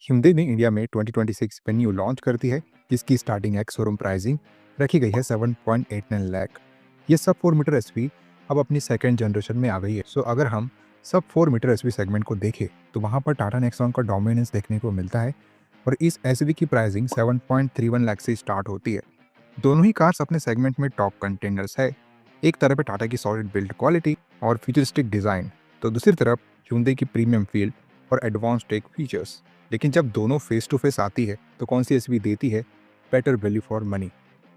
hyundai ने India में 2026 venue launch करती है, जिसकी स्टार्टिंग एक्स शोरूम प्राइसिंग रखी गई है 7.89 लाख। ये सब 4 मीटर एसवी अब अपनी सेकेंड जनरेशन में आ गई है। सो अगर हम सब 4 मीटर एसवी सेगमेंट को देखें तो वहाँ पर टाटा नेक्सॉन का डोमिनेंस देखने को मिलता है और इस एसवी की प्राइसिंग 7.31 लाख से स्टार्ट होती है। दोनों ही कार्स अपने सेगमेंट में टॉप कंटेंडर्स है। एक तरफ है टाटा की सॉलिड बिल्ड क्वालिटी और फ्यूचरिस्टिक डिज़ाइन, तो दूसरी तरफ hyundai की प्रीमियम फील और एडवांस टेक फीचर्स। लेकिन जब दोनों फेस टू फेस आती है तो कौन सी एसवी देती है better value for money,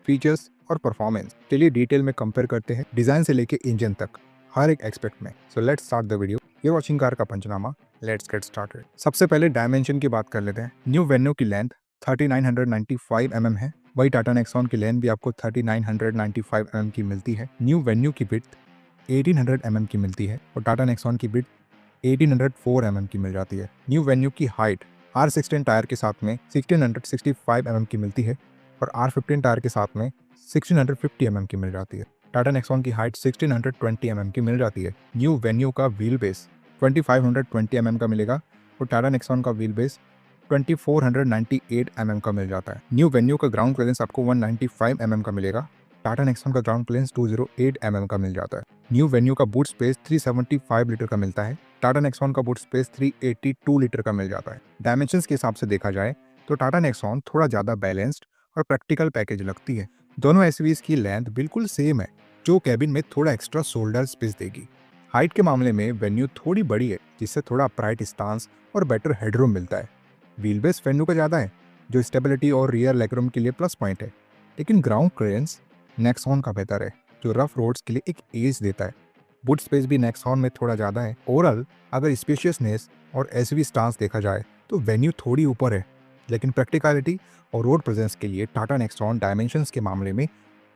features और परफॉर्मेंस? चलिए डिटेल में कंपेयर करते हैं, डिज़ाइन से लेके इंजन तक हर एक एक्सपेक्ट में। So let's start the video. ये वॉचिंग कार का पंचनामा, लेट्स गेट स्टार्टेड। सबसे पहले डायमेंशन की बात कर लेते हैं। न्यू वेन्यू की लेंथ 3995 mm है, वही टाटा नेक्सॉन की लेंथ भी आपको 3995 mm की मिलती है। न्यू वेन्यू की विड्थ 1800 mm की मिलती है और टाटा नेक्सॉन की विड्थ 1804 mm की मिल जाती है। न्यू वेन्यू की हाइट R16 टायर के साथ में 1665 mm की मिलती है और R15 टायर के साथ में 1650 mm की मिल जाती है। टाटा नेक्सॉन की हाइट 1620 mm की मिल जाती है। न्यू वेन्यू का व्हील बेस 2520 mm का मिलेगा और टाटा नेक्सॉन का व्हील बेस 2498 mm का मिल जाता है। न्यू वेन्यू का ग्राउंड क्लियरेंस आपको 195 mm का मिलेगा, टाटा नेक्सॉन का ग्राउंड क्लियरेंस 208 mm का मिल जाता है। न्यू वेन्यू का बूट स्पेस 375 लीटर का मिलता है, टाटा नेक्सॉन का बूट स्पेस 382 लीटर का मिल जाता है। डायमेंशंस के हिसाब से देखा जाए तो टाटा नेक्सॉन थोड़ा ज़्यादा बैलेंस्ड और प्रैक्टिकल पैकेज लगती है। दोनों एसयूवीज की लेंथ बिल्कुल सेम है, जो कैबिन में थोड़ा एक्स्ट्रा शोल्डर स्पेस देगी। हाइट के मामले में वेन्यू थोड़ी बड़ी है, जिससे थोड़ा अपराइट स्टांस और बेटर हेडरूम मिलता है। व्हील बेस वेन्यू का ज़्यादा है, जो स्टेबिलिटी और रियर लेगरूम के लिए प्लस पॉइंट है। लेकिन ग्राउंड क्लियरेंस नेक्सॉन का बेहतर है, जो रफ रोड्स के लिए एक एज देता है। बूट स्पेस भी नेक्सॉन में थोड़ा ज़्यादा है। ओवरऑल अगर स्पेशियसनेस और एसयूवी स्टांस देखा जाए तो वेन्यू थोड़ी ऊपर है, लेकिन प्रैक्टिकलिटी और रोड प्रेजेंस के लिए टाटा नेक्सॉन डायमेंशंस के मामले में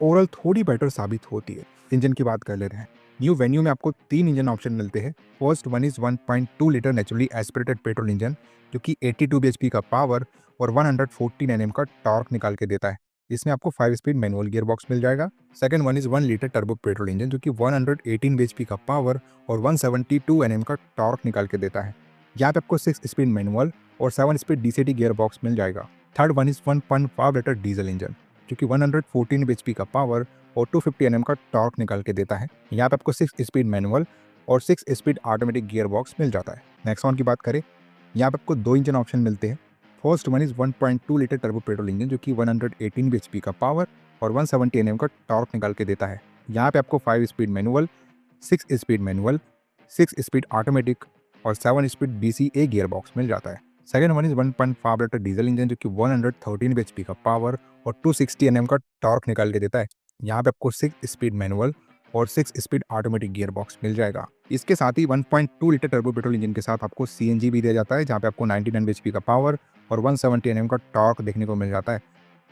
ओवरऑल थोड़ी बेटर साबित होती है। इंजन की बात कर लेते हैं। न्यू वेन्यू में आपको 3 इंजन ऑप्शन मिलते हैं। First one is 1.2 litre naturally aspirated petrol engine, जो कि 82 bhp का पावर और 114 Nm का टॉर्क निकाल के देता है। इसमें आपको 5 स्पीड मैनुअल गियर बॉक्स मिल जाएगा। Second one is 1 litre turbo petrol engine, जो कि 118 bhp का पावर और 172 Nm का टॉर्क निकाल के देता है। यहाँ पे आपको 6 स्पीड मैनुअल और 7 स्पीड DCT गियर बॉक्स मिल जाएगा। Third one is 1.5 litre diesel engine, जो कि 114 bhp का पावर और 250 Nm का टॉर्क निकाल के देता है। यहाँ पे आपको 6 स्पीड मैनुअल और 6 स्पीड ऑटोमेटिक गियर बॉक्स मिल जाता है। नेक्सॉन की बात करें, यहाँ पे आपको 2 इंजन ऑप्शन मिलते हैं। First one is 1.2 litre turbo petrol engine, जो कि 118 bhp का पावर और 170 Nm का टॉर्क निकाल के देता है। यहाँ पे आपको 5 speed manual, 6 speed manual, 6 speed automatic और 7 स्पीड DCA गियर बॉक्स मिल जाता है। Second one is 1.5 litre diesel engine, जो कि 113 bhp का पावर और 260 Nm का टॉर्क निकाल के देता है। यहाँ पे आपको 6 स्पीड मैनुअल और 6 स्पीड ऑटोमेटिक गियर बॉक्स मिल जाएगा। इसके साथ ही 1.2 लीटर टर्बो पेट्रोल इंजन के साथ आपको CNG भी दिया जाता है, जहाँ पे आपको 99 bhp का पावर और 170 Nm का टॉर्क देखने को मिल जाता है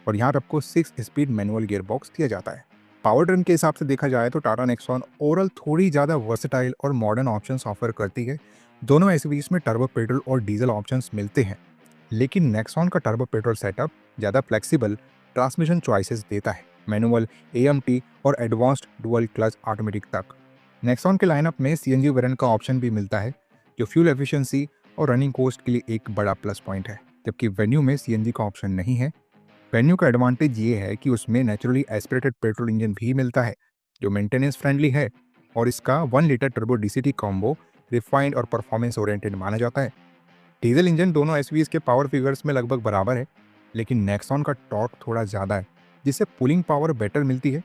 और यहाँ पे आपको 6 स्पीड मैनुअल गियर बॉक्स दिया जाता है। पावर ट्रेन के हिसाब से देखा जाए तो टाटा नेक्सॉन ओवरऑल थोड़ी ज़्यादा वर्सेटाइल और मॉडर्न ऑप्शंस ऑफर करती है। दोनों एसयूवीज में टर्बो पेट्रोल और डीजल ऑप्शंस मिलते हैं, लेकिन नेक्सॉन का टर्बो पेट्रोल सेटअप ज़्यादा फ्लेक्सिबल ट्रांसमिशन चॉइसेस देता है, मैनुअल, AMT और एडवांस्ड डुअल क्लच ऑटोमेटिक तक। नेक्सॉन के लाइनअप में CNG वेरिएंट का ऑप्शन भी मिलता है, जो फ्यूल एफिशिएंसी और रनिंग कॉस्ट के लिए एक बड़ा प्लस पॉइंट है, जबकि वेन्यू में CNG का ऑप्शन नहीं है। वेन्यू का एडवांटेज ये है कि उसमें नेचुरली एस्पिरेटेड पेट्रोल इंजन भी मिलता है, जो मेंटेनेंस फ्रेंडली है और इसका 1 litre turbo DCT combo refined और परफॉर्मेंस ओरिएंटेड माना जाता है। डीजल इंजन दोनों एसयूवीज के पावर फिगर्स में लगभग बराबर है, लेकिन नेक्सॉन का टॉर्क थोड़ा ज़्यादा है, जिससे पुलिंग पावर बेटर मिलती है।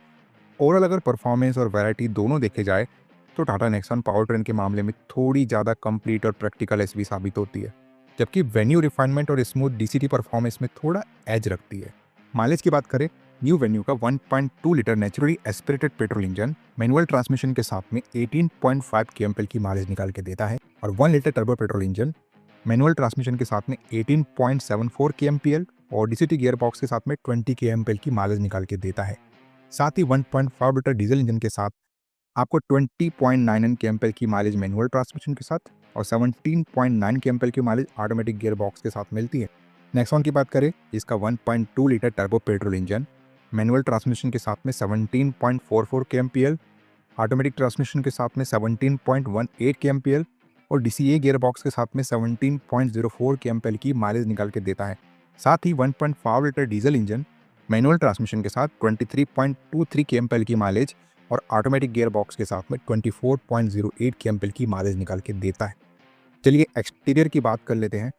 ओवरऑल अगर परफॉर्मेंस और वैरायटी दोनों देखे जाए तो टाटा नेक्सॉन पावर ट्रेन के मामले में थोड़ी ज़्यादा कंप्लीट और प्रैक्टिकल एसयूवी साबित होती है, जबकि वेन्यू रिफाइनमेंट और स्मूथ DCT परफॉर्मेंस में थोड़ा एज रखती है। माइलेज की बात करें, न्यू वेन्यू का 1.2 litre naturally aspirated petrol engine manual transmission के साथ में 18.5 kmpl की माइलेज निकाल के देता है और 1 litre turbo petrol engine manual transmission के साथ में 18.74 kmpl और DCT गियर बॉक्स के साथ में 20 kmpl की माइलेज निकाल के देता है। साथ ही 1.5 लीटर डीजल इंजन के साथ आपको 20.99 kmpl की माइलेज मैनुअल ट्रांसमिशन के साथ और 17.9 kmpl की माइलेज ऑटोमेटिक गियर बॉक्स के साथ मिलती है। नेक्सॉन की बात करें, इसका 1.2 litre turbo petrol engine manual transmission के साथ में 17.44 kmpl, ऑटोमेटिक ट्रांसमिशन के साथ में 17.18 kmpl और DCA गियर बॉक्स के साथ में 17.04 kmpl की माइलेज निकाल के देता है। साथ ही 1.5 litre diesel engine manual transmission के साथ 23.23 kmpl की माइलेज और ऑटोमेटिक गियर बॉक्स के साथ में 24.08 kmpl की माइलेज निकाल के देता है। चलिए एक्सटीरियर की बात कर लेते हैं।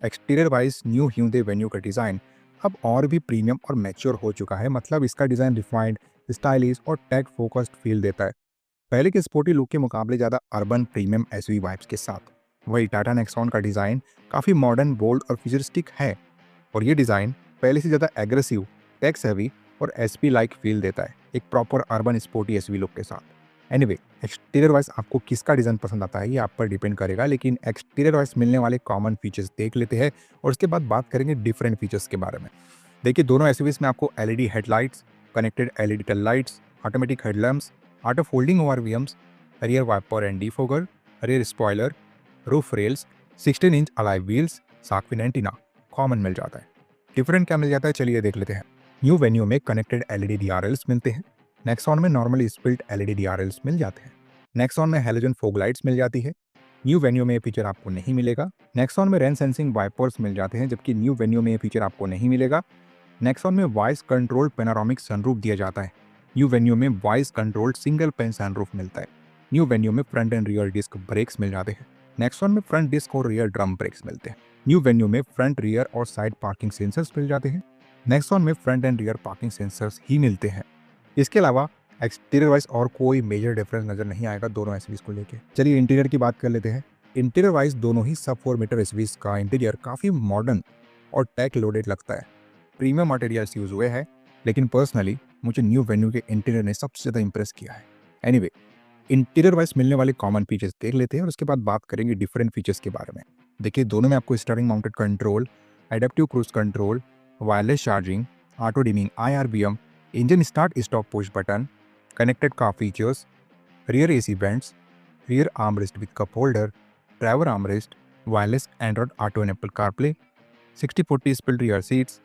Exterior wise new Hyundai venue का डिज़ाइन अब और भी प्रीमियम और मैच्योर हो चुका है। मतलब इसका डिज़ाइन रिफाइंड, स्टाइलिश और टेक फोकस्ड फील देता है। पहले के स्पोर्टी लुक के मुकाबले ज़्यादा अर्बन प्रीमियम एसयूवी वाइब्स के साथ। वही टाटा नेक्सॉन का डिज़ाइन काफ़ी मॉडर्न, बोल्ड और फ्यूचरिस्टिक है और ये डिज़ाइन पहले से ज़्यादा एग्रेसिव, टेक्स हैवी और एसपी लाइक फील देता है, एक proper urban sporty SUV look के साथ। एनीवे, एक्सटीरियर वाइज आपको किसका डिज़ाइन पसंद आता है ये आप पर डिपेंड करेगा, लेकिन एक्सटीरियर वाइज मिलने वाले कॉमन फीचर्स देख लेते हैं और उसके बाद बात करेंगे डिफरेंट फीचर्स के बारे में। देखिए, दोनों एसयूवीज में आपको LED headlights, connected LED tail lights, automatic headlamps, auto folding ORVMs, rear wiper and defogger, rear spoiler, roof rails, 16 inch alloy wheels, shark fin antenna common मिल जाता है। डिफरेंट क्या मिल जाता है चलिए देख लेते हैं। न्यू वेन्यू में कनेक्टेड एलईडी डीआरएल्स मिलते हैं। नेक्सॉन में नॉर्मली स्पिल्ट एलईडी डीआरएल्स मिल जाते हैं। नेक्सॉन में हैलोजन फॉग लाइट्स मिल जाती है। न्यू वेन्यू में ये फीचर आपको नहीं मिलेगा। नेक्सॉन में रेन सेंसिंग वाइपर्स मिल जाते हैं, जबकि न्यू वेन्यू में ये फीचर आपको नहीं मिलेगा। नेक्सॉन में वॉइस कंट्रोल पेनारोमिक सनरूफ दिया जाता है। न्यू वेन्यू में voice controlled single pane sunroof मिलता है। न्यू वेन्यू में front and rear disc brakes मिल जाते हैं। नेक्सॉन में फ्रंट डिस्क और रियर ड्रम ब्रेक्स मिलते हैं। न्यू वेन्यू में फ्रंट, रियर और साइड पार्किंग सेंसर्स मिल जाते हैं। नेक्सॉन में front and rear parking sensors ही मिलते हैं। इसके अलावा एक्सटीरियर वाइज और कोई मेजर डिफरेंस नजर नहीं आएगा दोनों एसयूवीज को लेके। चलिए इंटीरियर की बात कर लेते हैं। इंटीरियर वाइज दोनों ही सब 4 मीटर एसयूवीज का इंटीरियर काफ़ी मॉडर्न और टेक लोडेड लगता है। प्रीमियम मटेरियल्स यूज हुए हैं, लेकिन पर्सनली मुझे न्यू वेन्यू के इंटीरियर ने सबसे ज़्यादा इंप्रेस किया है। एनीवे, इंटीरियर वाइज मिलने वाले कॉमन फीचर्स देख लेते हैं और उसके बाद बात करेंगे डिफरेंट फीचर्स के बारे में। देखिए, दोनों में आपको steering mounted control, adaptive cruise control, wireless charging, auto dimming IRBM, engine start stop push button, connected car features, rear AC vents, rear armrest with cup holder, driver armrest, wireless Android auto and Apple CarPlay, 60/40 split rear seats,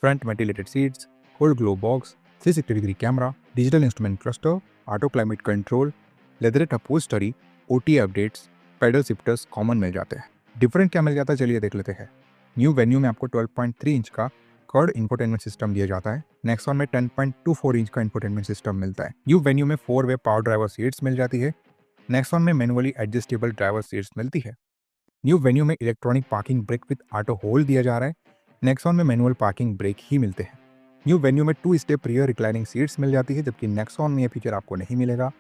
front ventilated seats, full glove box, 360 degree camera, digital instrument cluster, auto climate control, leatherette upholstery, OTA updates, paddle shifters common मिल जाते हैं। Different क्या मिल जाता है चलिए देख लेते हैं। न्यू वेन्यू में आपको 12.3 इंच का कर्ड इंफोटेनमेंट सिस्टम दिया जाता है। नेक्सॉन में 10.24 इंच का इंफोटेनमेंट सिस्टम मिलता है। न्यू वेन्यू में 4-वे पावर ड्राइवर सीट्स मिल जाती है। नेक्सॉन में मैनुअली एडजस्टेबल ड्राइवर सीट्स मिलती है। न्यू वेन्यू में electronic parking brake with auto hold दिया जा रहा है। नेक्सॉन में मैनुअल पार्किंग ब्रेक ही मिलते हैं। न्यू वेन्यू में 2 स्टेप रियर रिक्लाइनिंग सीट्स मिल जाती है, जबकि नेक्सॉन में यह फीचर आपको नहीं मिलेगा।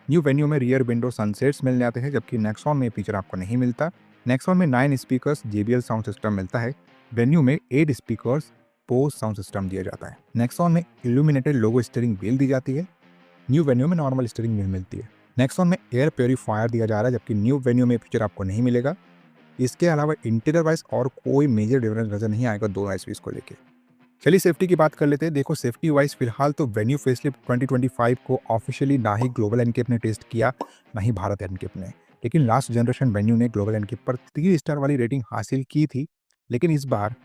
न्यू वेन्यू में रियर विंडो सनसेट्स मिल जाते हैं, जबकि नेक्सॉन में यह फीचर आपको नहीं मिलता। नेक्सॉन में 9 स्पीकर्स JBL साउंड सिस्टम मिलता है। वेन्यू में 8 स्पीकर्स पोज साउंड सिस्टम दिया जाता है। नेक्सॉन में इल्यूमिनेटेड लोगो स्टीयरिंग व्हील दी जाती है। न्यू वेन्यू में नॉर्मल स्टीयरिंग व्हील मिलती है। नेक्सॉन में एयर प्योरीफायर दिया जा रहा है, जबकि न्यू वेन्यू में फीचर आपको नहीं मिलेगा। इसके अलावा इंटीरियर वाइज और कोई मेजर डिफरेंस नजर नहीं आएगा दोनों एसयूवीज को लेकर। चलिए सेफ्टी की बात कर लेते हैं। देखो, सेफ्टी वाइज फिलहाल तो वेन्यू फेसलिफ्ट 2025 को ऑफिशियली ना ही ग्लोबल एनकेप ने टेस्ट किया, ना ही भारत एनकेप ने, लेकिन लास्ट जनरेशन वेन्यू ने ग्लोबल एनकेप पर 3 स्टार वाली रेटिंग हासिल की थी। लेकिन इस बार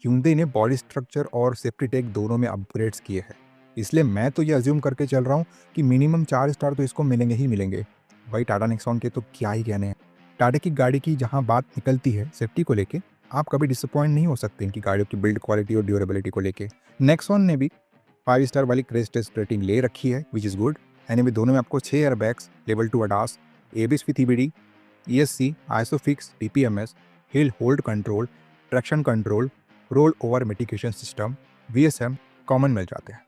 Hyundai ने बॉडी स्ट्रक्चर और सेफ्टी टेक दोनों में अपग्रेड्स किए हैं, इसलिए मैं तो ये अज्यूम करके चल रहा हूँ कि मिनिमम 4 स्टार तो इसको मिलेंगे ही मिलेंगे। भाई टाटा नेक्सॉन के तो क्या ही कहने हैं। टाटा की गाड़ी की जहाँ बात निकलती है सेफ्टी को लेके, आप कभी डिसअपॉइंट नहीं हो सकते इनकी गाड़ियों की बिल्ड क्वालिटी और ड्यूरेबिलिटी को लेके। नेक्सॉन ने भी 5 स्टार वाली क्रैश टेस्ट रेटिंग ले रखी है, विच इज़ गुड। एनीवे, दोनों में आपको 6 airbags, level 2 ADAS, ABS with EBD, ESC, ISOFIX, TPMS, hill hold control, traction control, roll over mitigation system, VSM common मिल जाते हैं।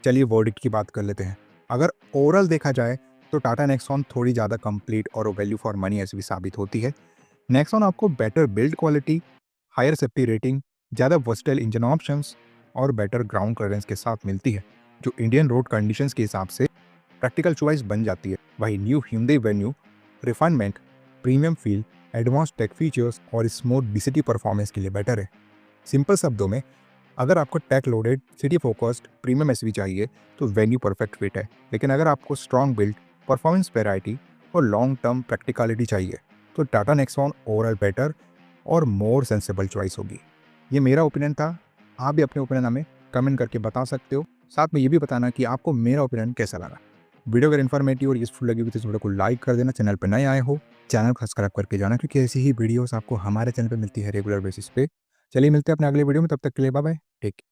चलिए वर्डिक्ट की बात कर लेते हैं। अगर ओवरऑल देखा जाए तो टाटा नेक्सॉन थोड़ी ज़्यादा कंप्लीट और वैल्यू फॉर मनी ऐसी भी साबित होती है। नेक्सॉन आपको better build quality, higher safety rating, ज़्यादा वर्सटाइल इंजन ऑप्शंस और बेटर ग्राउंड क्लियरेंस के साथ मिलती है, जो इंडियन रोड कंडीशंस के हिसाब से प्रैक्टिकल चॉइस बन जाती है। वही new Hyundai Venue refinement, premium feel, advance tech features और स्मूथ DCT परफॉर्मेंस के लिए बेटर है। सिंपल शब्दों में, अगर आपको tech loaded, city focused premium SUV चाहिए तो वेन्यू परफेक्ट फिट है। लेकिन अगर आपको स्ट्रॉन्ग बिल्ड, परफॉर्मेंस वैरायटी और लॉन्ग टर्म प्रैक्टिकलिटी चाहिए तो टाटा नेक्सॉन ओवरऑल बेटर और मोर सेंसेबल चॉइस होगी। ये मेरा ओपिनियन था। आप भी अपने ओपिनियन हमें कमेंट करके बता सकते हो। साथ में ये भी बताना कि आपको मेरा ओपिनियन कैसा लगा। वीडियो अगर इन्फॉर्मेटिव और यूजफुल लगी हुई तो इस वीडियो को लाइक कर देना। चैनल पर नए आए हो चैनल को सब्सक्राइब करके जाना, क्योंकि ऐसी ही वीडियोस आपको हमारे चैनल पे मिलती है रेगुलर बेसिस पे। चलिए मिलते हैं अपने अगले वीडियो में, तब तक के लिए बाय बाय, टेक केयर।